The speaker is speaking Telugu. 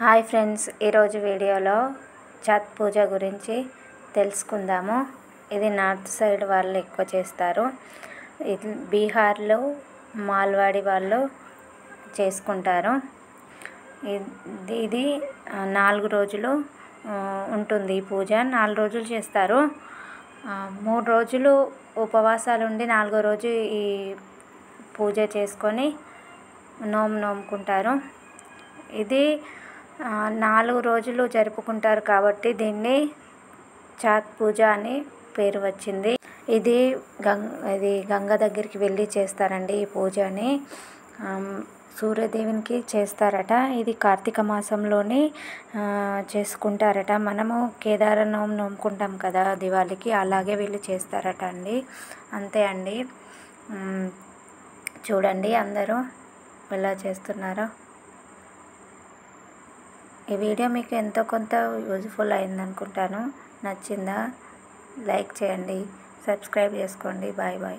హాయ్ ఫ్రెండ్స్, ఈరోజు వీడియోలో ఛత్ పూజ గురించి తెలుసుకుందాము. ఇది నార్త్ సైడ్ వాళ్ళు ఎక్కువ చేస్తారు. ఇది బీహార్లో మాల్వాడి వాళ్ళు చేసుకుంటారు. ఇది 4 రోజులు ఉంటుంది. ఈ పూజ 4 రోజులు చేస్తారు. 3 రోజులు ఉపవాసాలు ఉండి 4వ రోజు ఈ పూజ చేసుకొని నోముకుంటారు. ఇది 4 రోజులు జరుపుకుంటారు కాబట్టి దీన్ని ఛత్ పూజ అని పేరు వచ్చింది. ఇది గంగ దగ్గరికి వెళ్ళి చేస్తారండి ఈ పూజని. సూర్యదేవునికి చేస్తారట. ఇది కార్తీక మాసంలోనే చేసుకుంటారట. మనము కేదార నోముకుంటాం కదా దివాళీకి, అలాగే వీళ్ళు చేస్తారట అండి. అంతే అండి. చూడండి అందరూ ఎలా చేస్తున్నారో. ఈ వీడియో మీకు ఎంతో కొంత యూజ్ఫుల్ అయిందనుకుంటాను. నచ్చిందా? లైక్ చేయండి, సబ్స్క్రైబ్ చేసుకోండి. Bye bye.